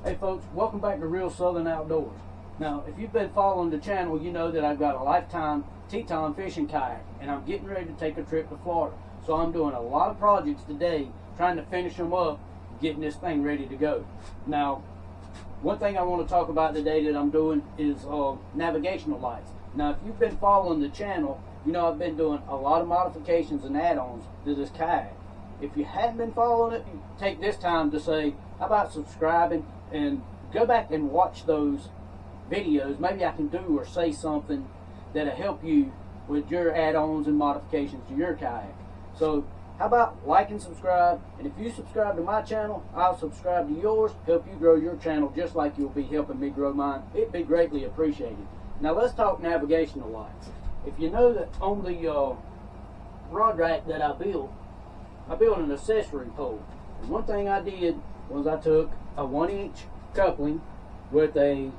Hey folks, welcome back to Real Southern Outdoors. Now, if you've been following the channel, you know that I've got a lifetime Teton fishing kayak, and I'm getting ready to take a trip to Florida. So I'm doing a lot of projects today, trying to finish them up, getting this thing ready to go. Now, one thing I want to talk about today that I'm doing is navigational lights. Now, if you've been following the channel, you know I've been doing a lot of modifications and add-ons to this kayak. If you hadn't been following it, take this time to say, how about subscribing and go back and watch those videos. Maybe I can do or say something that'll help you with your add-ons and modifications to your kayak. So how about like and subscribe, and if you subscribe to my channel, I'll subscribe to yours, help you grow your channel just like you'll be helping me grow mine. It'd be greatly appreciated. Now let's talk navigational lights. If you know that on the rod rack that I built an accessory pole. And one thing I did was I took a 1-inch coupling with a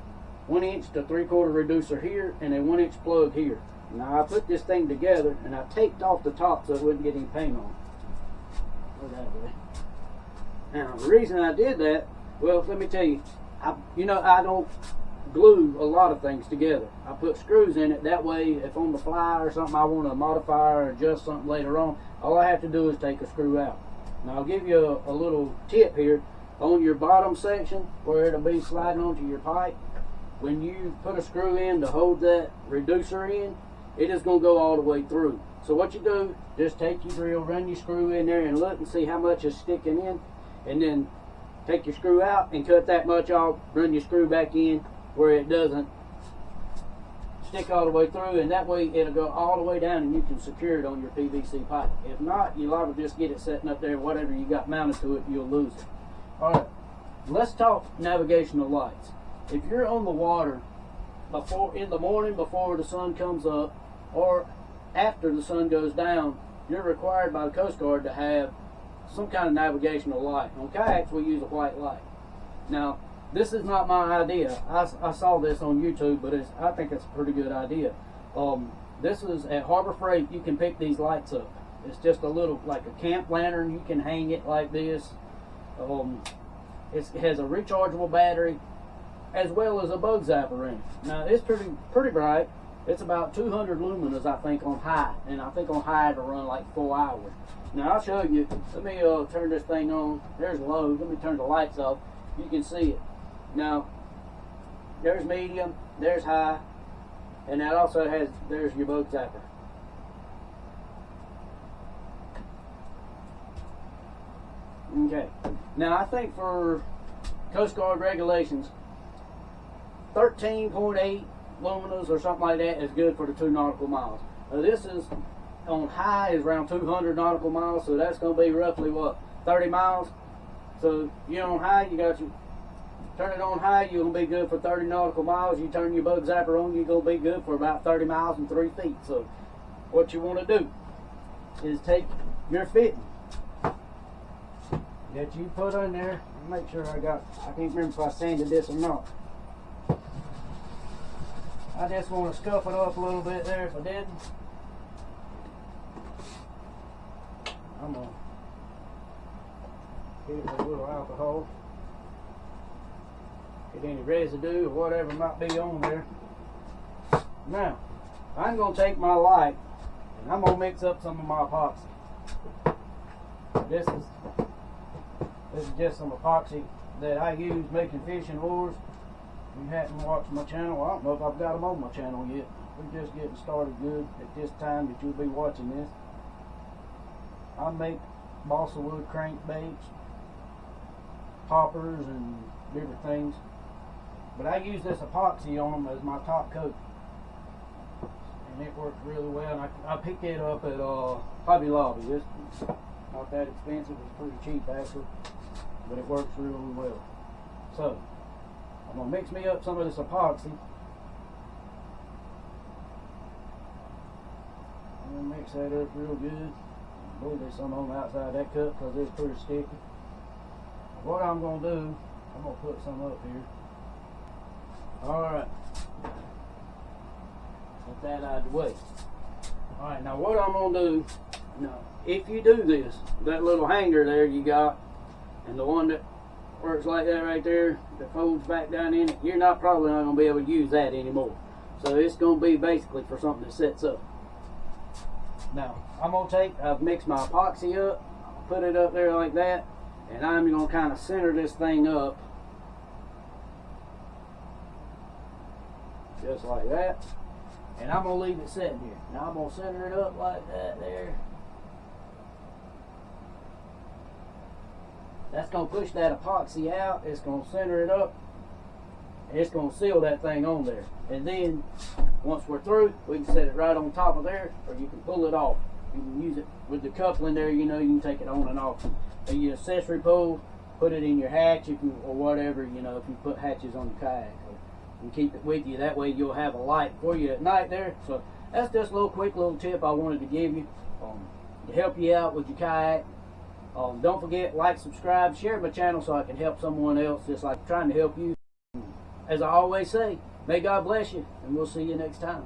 1-inch to 3/4 reducer here and a 1-inch plug here. Now I put this thing together and I taped off the top so it wouldn't get any paint on. Go that way. Now the reason I did that, well, let me tell you, I don't glue a lot of things together. I put screws in it, that way if on the fly or something I want to modify or adjust something later on, all I have to do is take a screw out. Now I'll give you a little tip here. On your bottom section where it'll be sliding onto your pipe, when you put a screw in to hold that reducer in, it is going to go all the way through. So what you do, just take your drill, run your screw in there and look and see how much is sticking in, and then take your screw out and cut that much off, run your screw back in where it doesn't stick all the way through, and that way it'll go all the way down and you can secure it on your PVC pipe. If not, you'll liable to just get it sitting up there, whatever you got mounted to it, you'll lose it. Alright, let's talk navigational lights. If you're on the water in the morning before the sun comes up or after the sun goes down, you're required by the Coast Guard to have some kind of navigational light. On kayaks we use a white light. Now this is not my idea. I saw this on YouTube, but I think it's a pretty good idea. This is at Harbor Freight. You can pick these lights up. It's just a little, like a camp lantern. You can hang it like this. It has a rechargeable battery as well as a bug zapper in it. Now it's pretty bright. It's about 200 lumens I think on high, and I think on high it'll run like 4 hours. Now I'll show you. Let me turn this thing on. There's low. Let me turn the lights off. You can see it. Now there's medium, there's high, and that also there's your bug zapper. Okay, now I think for Coast Guard regulations, 13.8 luminous or something like that is good for the 2 nautical miles. Now this is on high is around 200 nautical miles, so that's going to be roughly what, 30 miles. So you're on high, you got your turn it on high, you're going to be good for 30 nautical miles. You turn your bug zapper on, you're going to be good for about 30 miles and 3 feet. So what you want to do is take your fitting that you put in there, and make sure I can't remember if I sanded this or not. I just want to scuff it up a little bit there. If I didn't, I'm going to give it a little alcohol. Get any residue or whatever might be on there. Now, I'm going to take my light and I'm going to mix up some of my epoxy. This is just some epoxy that I use making fishing lures. If you hadn't watched my channel, I don't know if I've got them on my channel yet. We're just getting started good at this time that you'll be watching this. I make balsa wood crankbaits, poppers, and different things. But I use this epoxy on them as my top coat. And it works really well. And I picked it up at Hobby Lobby. It's not that expensive. It's pretty cheap actually. But it works really well. So, I'm going to mix me up some of this epoxy. I'm going to mix that up real good. I believe there's some on the outside of that cup because it's pretty sticky. What I'm going to do, I'm going to put some up here. Alright. Get that out of the way. Alright, now what I'm going to do, now if you do this, that little hanger there you got, and the one that works like that right there, that folds back down in it. You're probably not going to be able to use that anymore. So it's going to be basically for something that sets up. Now, I've mixed my epoxy up, put it up there like that, and I'm going to kind of center this thing up. Just like that. And I'm going to leave it sitting here. Now I'm going to center it up like that there. That's going to push that epoxy out. It's going to center it up. And it's going to seal that thing on there. And then, once we're through, we can set it right on top of there, or you can pull it off. You can use it with the coupling there, you can take it on and off. And your accessory pole, put it in your hatch or whatever, if you put hatches on your kayak. And keep it with you. That way you'll have a light for you at night there. So that's just a quick little tip I wanted to give you to help you out with your kayak. Don't forget, like, subscribe, share my channel so I can help someone else, just like trying to help you. As I always say, may God bless you, and we'll see you next time.